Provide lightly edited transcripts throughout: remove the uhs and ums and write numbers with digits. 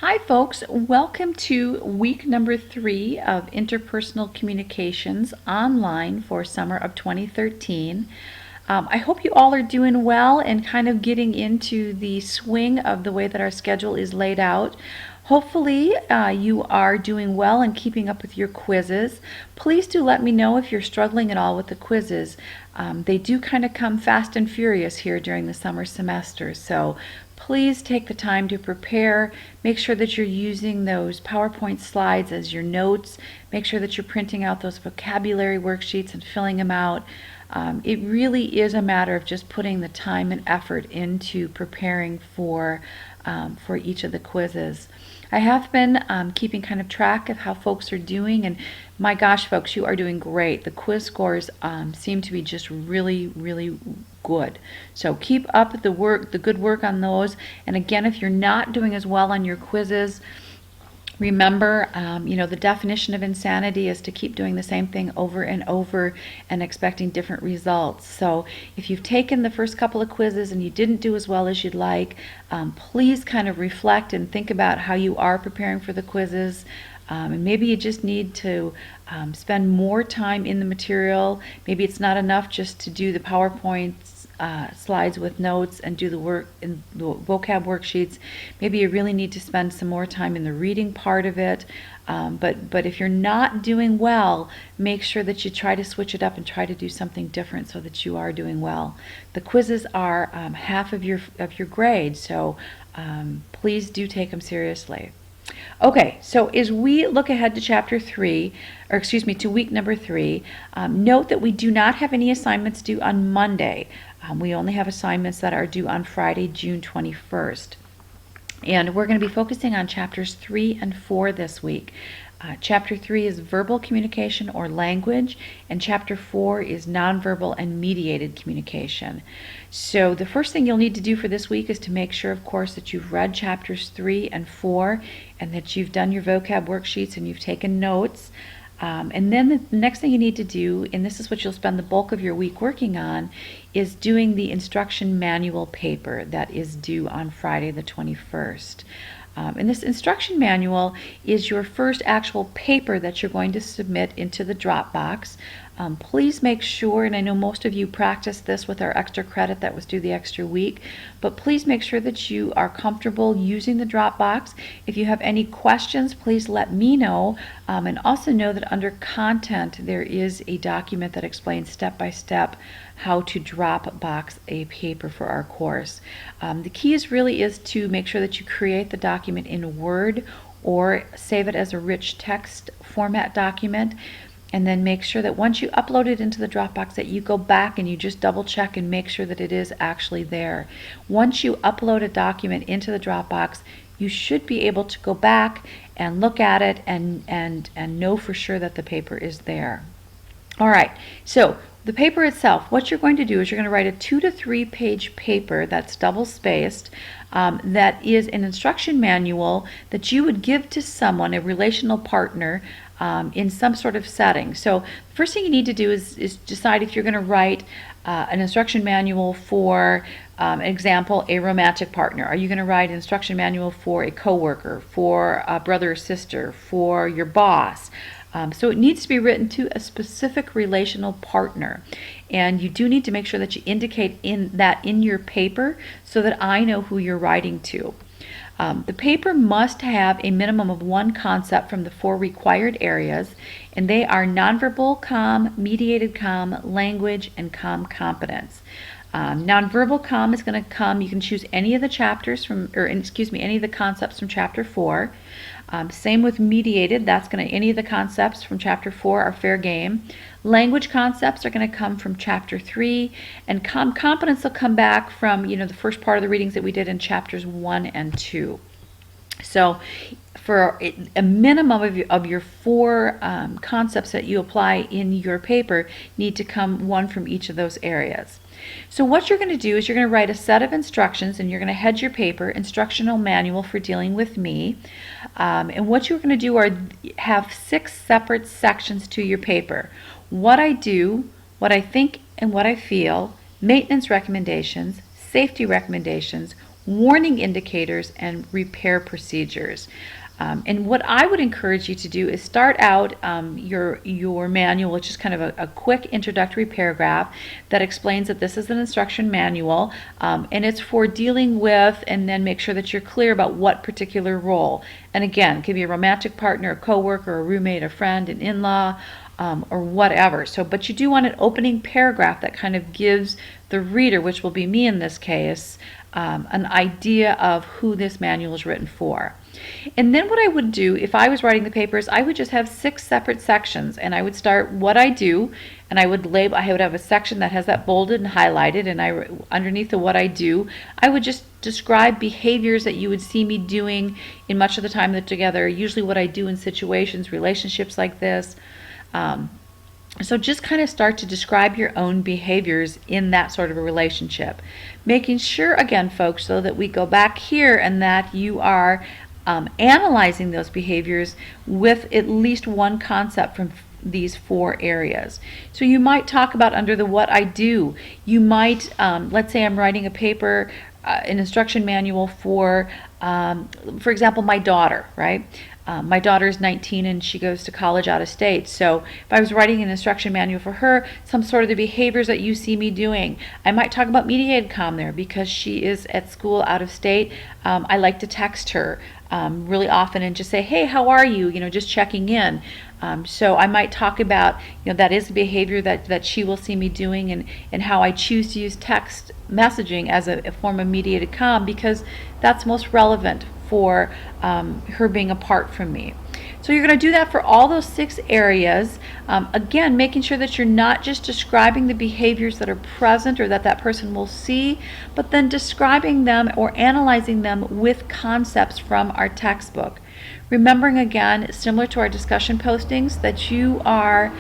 Hi folks, welcome to week number 3 of Interpersonal Communications online for summer of 2013. I hope you all are doing well and kind of getting into the swing of the way that our schedule is laid out. Hopefully you are doing well and keeping up with your quizzes. Please do let me know if you're struggling at all with the quizzes. They do kind of come fast and furious here during the summer semester, so please take the time to prepare. Make sure that you're using those PowerPoint slides as your notes. Make sure that you're printing out those vocabulary worksheets and filling them out. It really is a matter of just putting the time and effort into preparing for each of the quizzes. I have been keeping kind of track of how folks are doing, and my gosh, folks, you are doing great. The quiz scores seem to be just really, really good. So keep up the good work on those. And again, if you're not doing as well on your quizzes, remember, the definition of insanity is to keep doing the same thing over and over and expecting different results. So if you've taken the first couple of quizzes and you didn't do as well as you'd like, please kind of reflect and think about how you are preparing for the quizzes. And maybe you just need to spend more time in the material. Maybe it's not enough just to do the PowerPoint slides with notes and do the work in the vocab worksheets. Maybe you really need to spend some more time in the reading part of it. But if you're not doing well, make sure that you try to switch it up and try to do something different so that you are doing well. The quizzes are half of your grade, so please do take them seriously. Okay, so as we look ahead to to week number 3, note that we do not have any assignments due on Monday. We only have assignments that are due on Friday, June 21st. And we're going to be focusing on chapters 3 and 4 this week. Chapter 3 is verbal communication or language, and chapter 4 is nonverbal and mediated communication. So the first thing you'll need to do for this week is to make sure, of course, that you've read chapters 3 and 4 and that you've done your vocab worksheets and you've taken notes. And then the next thing you need to do, and this is what you'll spend the bulk of your week working on, is doing the instruction manual paper that is due on Friday the 21st. And this instruction manual is your first actual paper that you're going to submit into the Dropbox. Please make sure, and I know most of you practiced this with our extra credit that was due the extra week, but please make sure that you are comfortable using the Dropbox. If you have any questions, please let me know, and also know that under content there is a document that explains step by step how to Dropbox a paper for our course. The key is to make sure that you create the document in Word or save it as a rich text format document. And then make sure that once you upload it into the Dropbox that you go back and you just double check and make sure that it is actually there. Once you upload a document into the Dropbox, you should be able to go back and look at it and know for sure that the paper is there. All right, so the paper itself, what you're going to do is you're going to write a 2 to 3 page paper that's double spaced that is an instruction manual that you would give to someone, a relational partner, in some sort of setting. So the first thing you need to do is decide if you're going to write an instruction manual for, example, a romantic partner. Are you going to write an instruction manual for a coworker, for a brother or sister, for your boss? So it needs to be written to a specific relational partner. And you do need to make sure that you indicate in your paper so that I know who you're writing to. The paper must have a minimum of 1 concept from the 4 required areas, and they are nonverbal comm, mediated comm, language, and comm competence. Nonverbal comm is going to come, you can choose any of the any of the concepts from chapter 4. Same with mediated, any of the concepts from chapter 4 are fair game. Language concepts are going to come from chapter 3, and competence will come back from the first part of the readings that we did in chapters 1 and 2. So for a minimum of your 4 concepts that you apply in your paper need to come 1 from each of those areas. So what you're going to do is you're going to write a set of instructions, and you're going to head your paper, Instructional Manual for Dealing with Me. And what you're going to do are have 6 separate sections to your paper. What I do, what I think and what I feel, maintenance recommendations, safety recommendations, warning indicators, and repair procedures. And what I would encourage you to do is start out your manual, which is kind of a quick introductory paragraph that explains that this is an instruction manual, and it's for dealing with, and then make sure that you're clear about what particular role. And again, it could be a romantic partner, a coworker, a roommate, a friend, an in-law, or whatever. So, but you do want an opening paragraph that kind of gives the reader, which will be me in this case, an idea of who this manual is written for. And then what I would do if I was writing the papers, I would just have 6 separate sections, and I would start what I do, and I would label. I would have a section that has that bolded and highlighted, and underneath the what I do, I would just describe behaviors that you would see me doing in much of the time that together, usually what I do in situations, relationships like this. So just kind of start to describe your own behaviors in that sort of a relationship. Making sure, again, folks, so that we go back here and that you are analyzing those behaviors with at least one concept from these 4 areas. So you might talk about under the what I do. You might, let's say I'm writing a paper, an instruction manual for example, my daughter, right? My daughter is 19 and she goes to college out of state. So if I was writing an instruction manual for her, some sort of the behaviors that you see me doing, I might talk about mediated comm there because she is at school out of state. I like to text her really often and just say, hey, how are you? You know, just checking in. So I might talk about, that is a behavior that she will see me doing, and how I choose to use text messaging as a form of mediated comm because that's most relevant for her being apart from me. So you're going to do that for all those 6 areas. Again, making sure that you're not just describing the behaviors that are present or that person will see, but then describing them or analyzing them with concepts from our textbook. Remembering, again, similar to our discussion postings, that you are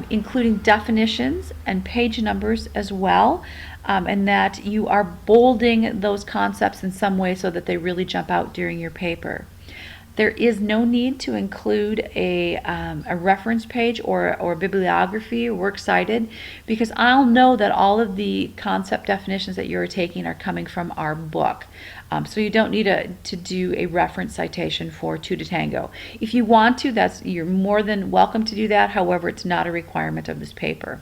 including definitions and page numbers as well, and that you are bolding those concepts in some way so that they really jump out during your paper. There is no need to include a reference page or bibliography or works cited, because I'll know that all of the concept definitions that you're taking are coming from our book. So you don't need to do a reference citation for 2 to Tango. If you want to, you're more than welcome to do that. However, it's not a requirement of this paper.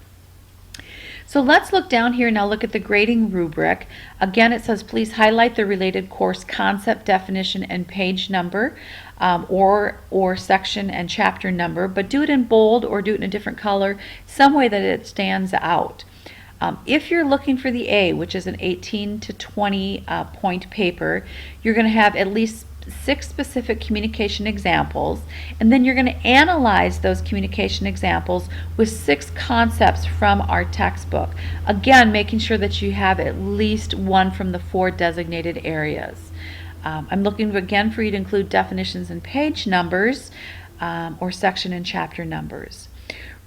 So let's look down here and now look at the grading rubric. Again, it says please highlight the related course concept, definition, and page number, or section and chapter number, but do it in bold or do it in a different color, some way that it stands out. If you're looking for the A, which is an 18 to 20 point paper, you're going to have at least 6 specific communication examples, and then you're going to analyze those communication examples with 6 concepts from our textbook. Again, making sure that you have at least one from the 4 designated areas. I'm looking again for you to include definitions and page numbers, or section and chapter numbers.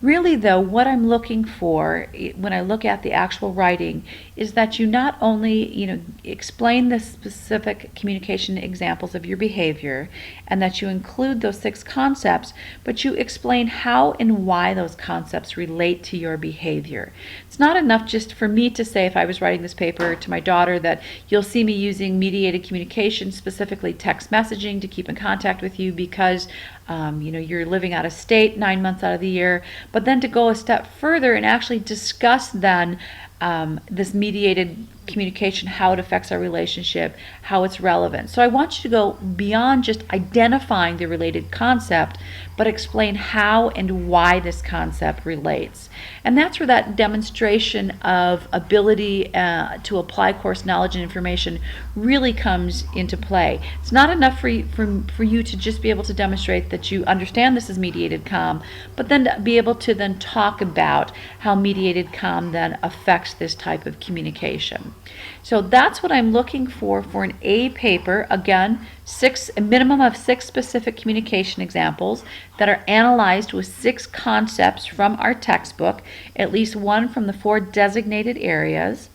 Really, though, what I'm looking for when I look at the actual writing is that you not only, explain the specific communication examples of your behavior and that you include those 6 concepts, but you explain how and why those concepts relate to your behavior. It's not enough just for me to say, if I was writing this paper to my daughter, that you'll see me using mediated communication, specifically text messaging, to keep in contact with you because you're living out of state 9 months out of the year, but then to go a step further and actually discuss then this mediated communication, how it affects our relationship, how it's relevant. So I want you to go beyond just identifying the related concept, but explain how and why this concept relates. And that's where that demonstration of ability to apply course knowledge and information really comes into play. It's not enough for you to just be able to demonstrate that you understand this is mediated comm, but then to be able to then talk about how mediated comm then affects this type of communication. So that's what I'm looking for an A paper. Again, a minimum of 6 specific communication examples that are analyzed with 6 concepts from our textbook, at least one from the 4 designated areas,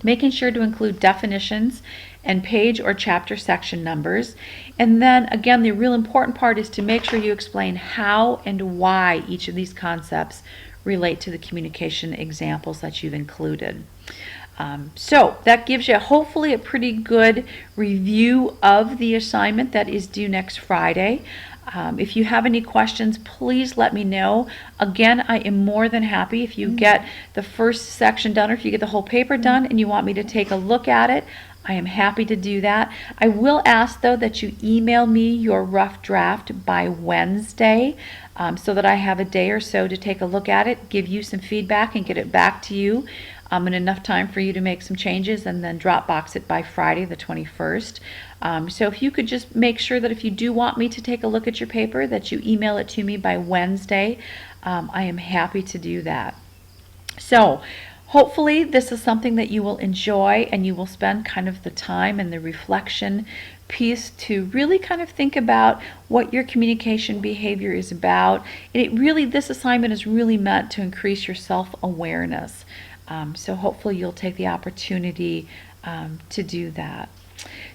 making sure to include definitions and page or chapter section numbers. And then again, the real important part is to make sure you explain how and why each of these concepts relate to the communication examples that you've included. So that gives you hopefully a pretty good review of the assignment that is due next Friday. If you have any questions, please let me know. Again, I am more than happy if you get the first section done or if you get the whole paper done and you want me to take a look at it. I am happy to do that. I will ask, though, that you email me your rough draft by Wednesday so that I have a day or so to take a look at it, give you some feedback, and get it back to you in enough time for you to make some changes and then Dropbox it by Friday the 21st. So if you could just make sure that if you do want me to take a look at your paper, that you email it to me by Wednesday. I am happy to do that. So hopefully this is something that you will enjoy and you will spend kind of the time and the reflection piece to really kind of think about what your communication behavior is about. And this assignment is really meant to increase your self-awareness. So hopefully you'll take the opportunity to do that.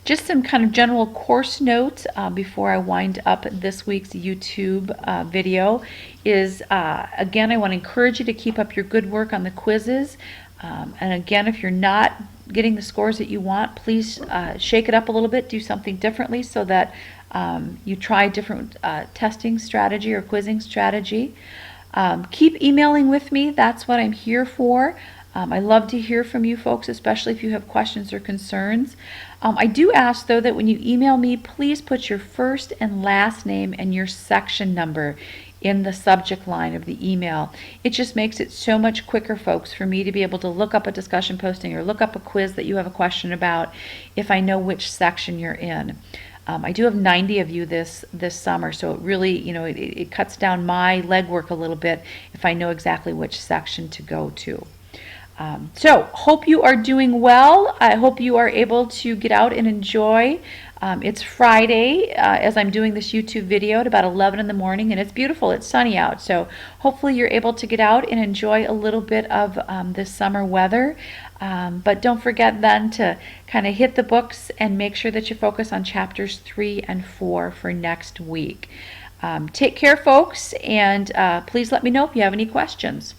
Just some kind of general course notes before I wind up this week's YouTube video is, again, I want to encourage you to keep up your good work on the quizzes. And again, if you're not getting the scores that you want, please shake it up a little bit, do something differently so that you try a different testing strategy or quizzing strategy. Keep emailing with me. That's what I'm here for. I love to hear from you folks, especially if you have questions or concerns. I do ask, though, that when you email me, please put your first and last name and your section number in the subject line of the email. It just makes it so much quicker, folks, for me to be able to look up a discussion posting or look up a quiz that you have a question about if I know which section you're in. I do have 90 of you this summer, so it really, it cuts down my legwork a little bit if I know exactly which section to go to. So hope you are doing well. I hope you are able to get out and enjoy. It's Friday as I'm doing this YouTube video at about 11 in the morning, and it's beautiful. It's sunny out, so hopefully you're able to get out and enjoy a little bit of this summer weather. But don't forget then to kind of hit the books and make sure that you focus on chapters 3 and 4 for next week. Take care, folks, and please let me know if you have any questions.